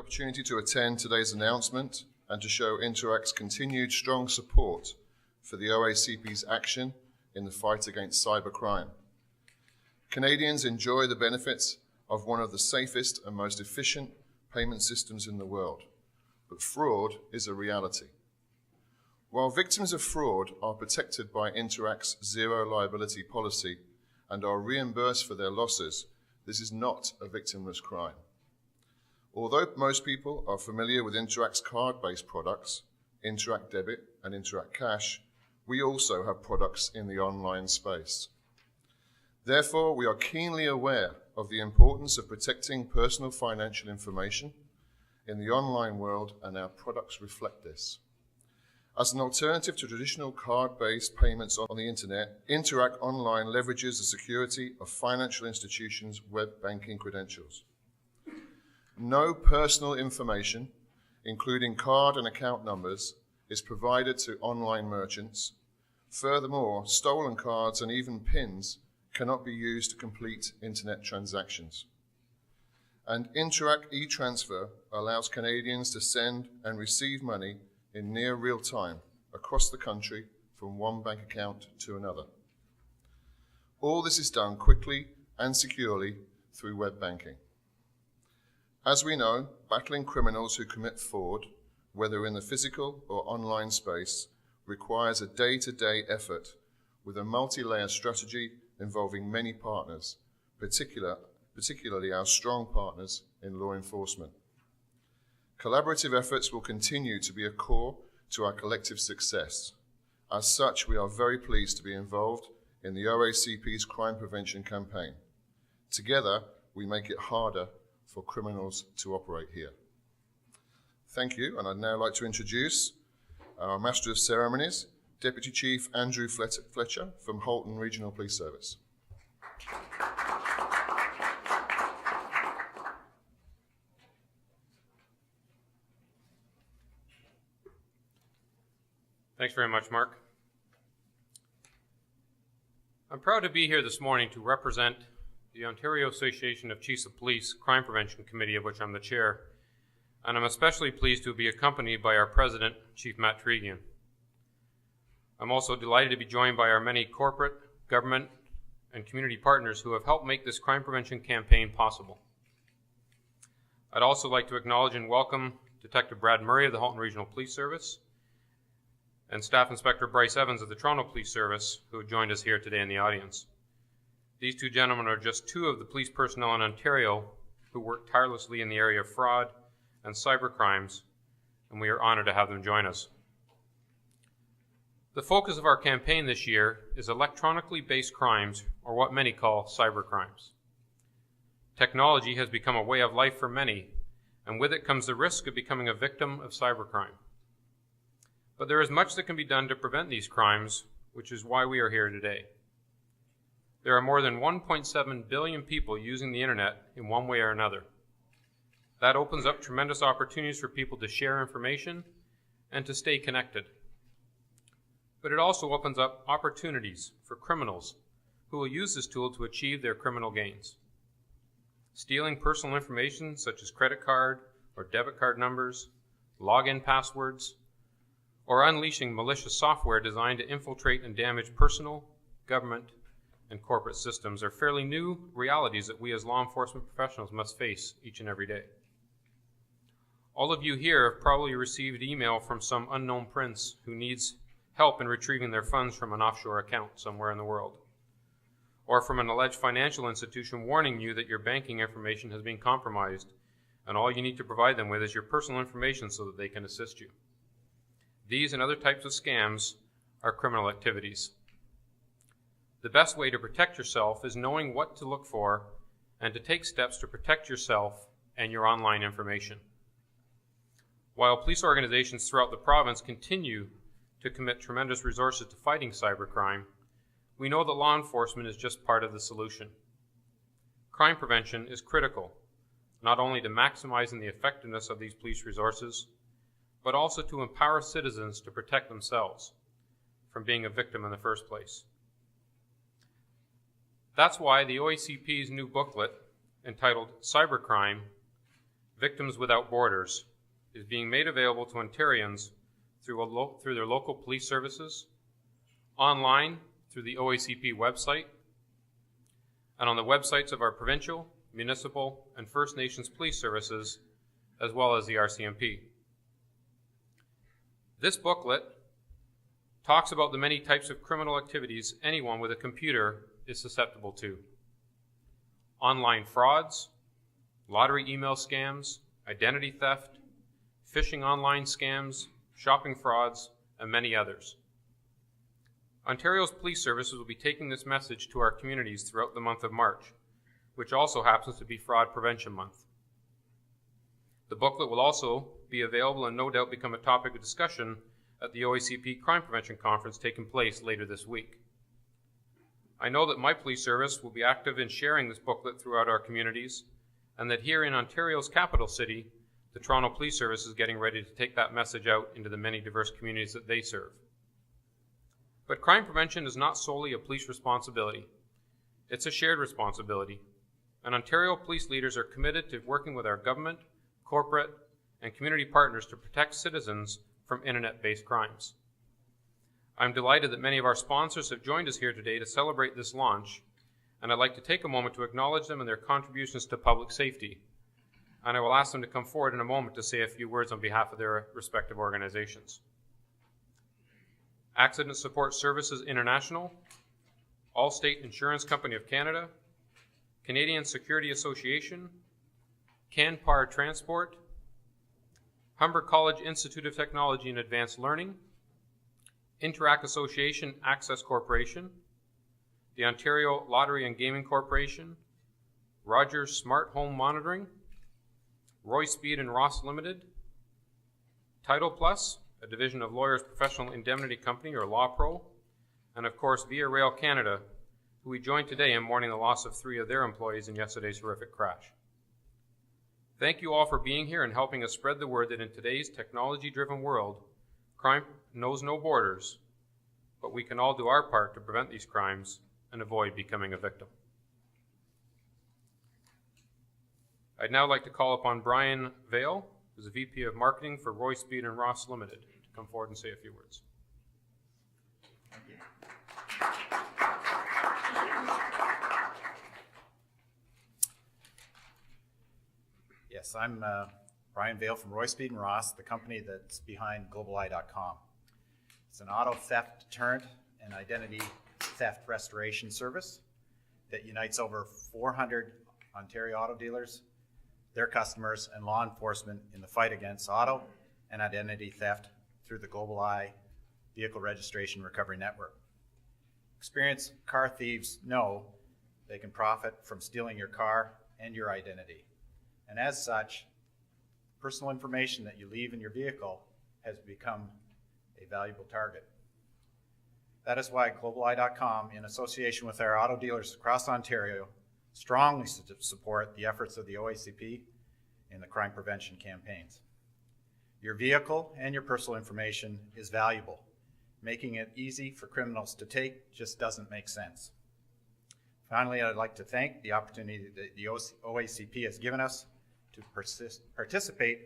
opportunity to attend today's announcement and to show Interact's continued strong support for the OACP's action in the fight against cybercrime. Canadians enjoy the benefits of one of the safest and most efficient payment systems in the world, but fraud is a reality. While victims of fraud are protected by Interact's zero liability policy and are reimbursed for their losses, this is not a victimless crime. Although most people are familiar with Interact's card-based products, Interact Debit and Interact Cash, we also have products in the online space. Therefore, we are keenly aware of the importance of protecting personal financial information in the online world, and our products reflect this. As an alternative to traditional card-based payments on the internet, Interact Online leverages the security of financial institutions' web banking credentials. No personal information, including card and account numbers, is provided to online merchants. Furthermore, stolen cards and even PINs cannot be used to complete internet transactions. And Interact e-Transfer allows Canadians to send and receive money in near real time across the country from one bank account to another. All this is done quickly and securely through web banking. As we know, battling criminals who commit fraud, whether in the physical or online space, requires a day-to-day effort with a multi-layer strategy involving many partners, particularly our strong partners in law enforcement. Collaborative efforts will continue to be a core to our collective success. As such, we are very pleased to be involved in the OACP's crime prevention campaign. Together, we make it harder for criminals to operate here. Thank you, and I'd now like to introduce our Master of Ceremonies, Deputy Chief Andrew Fletcher from Halton Regional Police Service. Thanks very much, Mark. I'm proud to be here this morning to represent the Ontario Association of Chiefs of Police Crime Prevention Committee, of which I'm the chair, and I'm especially pleased to be accompanied by our president, Chief Matt Tregian. I'm also delighted to be joined by our many corporate, government, and community partners who have helped make this crime prevention campaign possible. I'd also like to acknowledge and welcome Detective Brad Murray of the Halton Regional Police Service and Staff Inspector Bryce Evans of the Toronto Police Service, who have joined us here today in the audience. These two gentlemen are just two of the police personnel in Ontario who work tirelessly in the area of fraud and cyber crimes, and we are honored to have them join us. The focus of our campaign this year is electronically based crimes, or what many call cyber crimes. Technology has become a way of life for many, and with it comes the risk of becoming a victim of cybercrime. But there is much that can be done to prevent these crimes, which is why we are here today. There are more than 1.7 billion people using the internet in one way or another. That opens up tremendous opportunities for people to share information and to stay connected. But it also opens up opportunities for criminals who will use this tool to achieve their criminal gains. Stealing personal information such as credit card or debit card numbers, login passwords, or unleashing malicious software designed to infiltrate and damage personal, government, and corporate systems are fairly new realities that we as law enforcement professionals must face each and every day. All of you here have probably received email from some unknown prince who needs help in retrieving their funds from an offshore account somewhere in the world, or from an alleged financial institution warning you that your banking information has been compromised and all you need to provide them with is your personal information so that they can assist you. These and other types of scams are criminal activities. The best way to protect yourself is knowing what to look for and to take steps to protect yourself and your online information. While police organizations throughout the province continue to commit tremendous resources to fighting cybercrime, we know that law enforcement is just part of the solution. Crime prevention is critical, not only to maximizing the effectiveness of these police resources, but also to empower citizens to protect themselves from being a victim in the first place. That's why the OACP's new booklet, entitled Cybercrime, Victims Without Borders, is being made available to Ontarians through their local police services, online through the OACP website, and on the websites of our provincial, municipal, and First Nations police services, as well as the RCMP. This booklet talks about the many types of criminal activities anyone with a computer is susceptible to. Online frauds, lottery email scams, identity theft, phishing online scams, shopping frauds, and many others. Ontario's police services will be taking this message to our communities throughout the month of March, which also happens to be Fraud Prevention Month. The booklet will also be available and no doubt become a topic of discussion at the OACP Crime Prevention Conference taking place later this week. I know that my police service will be active in sharing this booklet throughout our communities, and that here in Ontario's capital city, the Toronto Police Service is getting ready to take that message out into the many diverse communities that they serve. But crime prevention is not solely a police responsibility. It's a shared responsibility, and Ontario police leaders are committed to working with our government, corporate, and community partners to protect citizens from internet-based crimes. I'm delighted that many of our sponsors have joined us here today to celebrate this launch, and I'd like to take a moment to acknowledge them and their contributions to public safety. And I will ask them to come forward in a moment to say a few words on behalf of their respective organizations. Accident Support Services International, Allstate Insurance Company of Canada, Canadian Security Association, Canpar Transport, Humber College Institute of Technology and Advanced Learning, Interact Association Access Corporation, the Ontario Lottery and Gaming Corporation, Rogers Smart Home Monitoring, Roy Speed and Ross Limited, Title Plus, a division of Lawyers Professional Indemnity Company, or LawPro, and of course Via Rail Canada, who we joined today in mourning the loss of 3 of their employees in yesterday's horrific crash. Thank you all for being here and helping us spread the word that in today's technology-driven world, crime knows no borders, but we can all do our part to prevent these crimes and avoid becoming a victim. I'd now like to call upon Brian Vale, who's the VP of Marketing for Roy Speed and Ross Limited, to come forward and say a few words. Yes, I'm Brian Vale from Roy Speed and Ross, the company that's behind GlobalEye.com. It's an auto theft deterrent and identity theft restoration service that unites over 400 Ontario auto dealers, their customers, and law enforcement in the fight against auto and identity theft through the GlobalEye Vehicle Registration Recovery Network. Experienced car thieves know they can profit from stealing your car and your identity. And as such, personal information that you leave in your vehicle has become a valuable target. That is why GlobalEye.com, in association with our auto dealers across Ontario, strongly support the efforts of the OACP in the crime prevention campaigns. Your vehicle and your personal information is valuable. Making it easy for criminals to take just doesn't make sense. Finally, I'd like to thank the opportunity that the OACP has given us to participate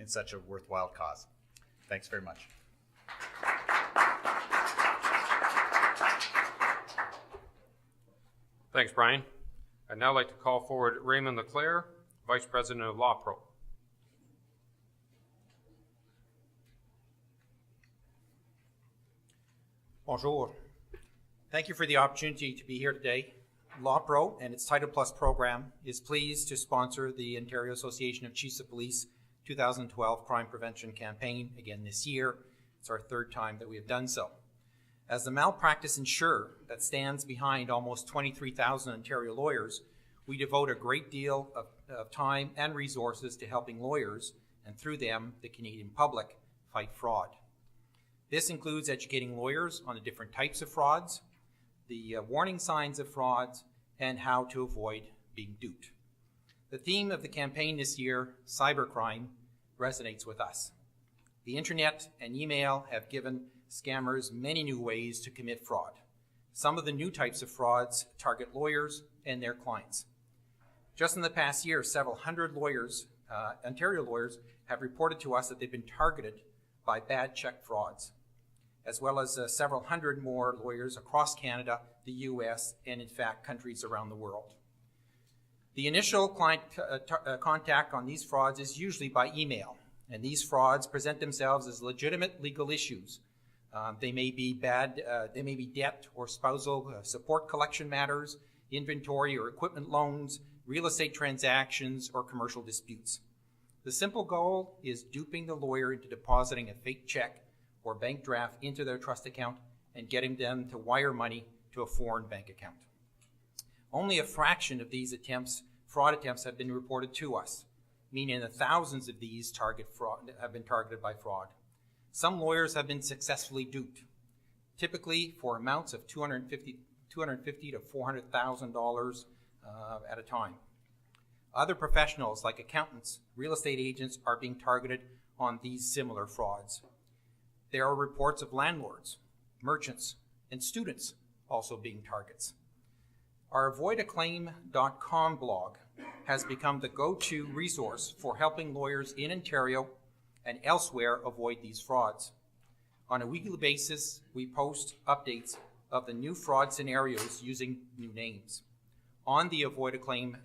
in such a worthwhile cause. Thanks very much. Thanks, Brian. I'd now like to call forward Raymond Leclerc, Vice President of LawPro. Bonjour. Thank you for the opportunity to be here today. LawPro and its Title Plus program is pleased to sponsor the Ontario Association of Chiefs of Police 2012 Crime Prevention Campaign again this year. It's our 3rd time that we have done so. As the malpractice insurer that stands behind almost 23,000 Ontario lawyers, we devote a great deal of time and resources to helping lawyers, and through them, the Canadian public, fight fraud. This includes educating lawyers on the different types of frauds, the warning signs of frauds, and how to avoid being duped. The theme of the campaign this year, Cybercrime, resonates with us. The internet and email have given scammers many new ways to commit fraud. Some of the new types of frauds target lawyers and their clients. Just in the past year, several hundred lawyers Ontario lawyers have reported to us that they've been targeted by bad check frauds, as well as several hundred more lawyers across Canada, the U.S., and in fact, countries around the world. The initial client contact on these frauds is usually by email, and these frauds present themselves as legitimate legal issues. They may be debt or spousal support collection matters, inventory or equipment loans, real estate transactions, or commercial disputes. The simple goal is duping the lawyer into depositing a fake check or bank draft into their trust account and getting them to wire money to a foreign bank account. Only a fraction of these fraud attempts have been reported to us, meaning that thousands of these have been targeted by fraud. Some lawyers have been successfully duped, typically for amounts of $250 to $400,000 at a time. Other professionals like accountants, real estate agents are being targeted on these similar frauds. There are reports of landlords, merchants, and students also being targets. Our avoidaclaim.com blog has become the go-to resource for helping lawyers in Ontario and elsewhere avoid these frauds. On a weekly basis, we post updates of the new fraud scenarios using new names. On the Avoid a Claim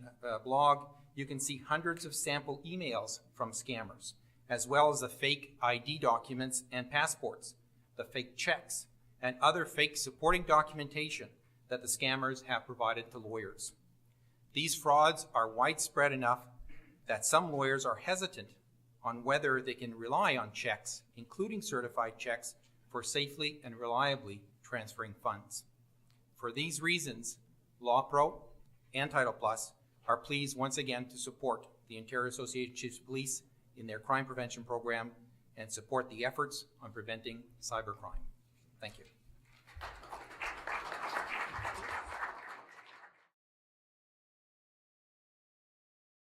blog, you can see hundreds of sample emails from scammers, as well as the fake ID documents and passports, the fake checks, and other fake supporting documentation that the scammers have provided to lawyers. These frauds are widespread enough that some lawyers are hesitant on whether they can rely on checks, including certified checks, for safely and reliably transferring funds. For these reasons, LawPro and Title Plus are pleased once again to support the Ontario Association of Chiefs of Police in their crime prevention program and support the efforts on preventing cybercrime. Thank you.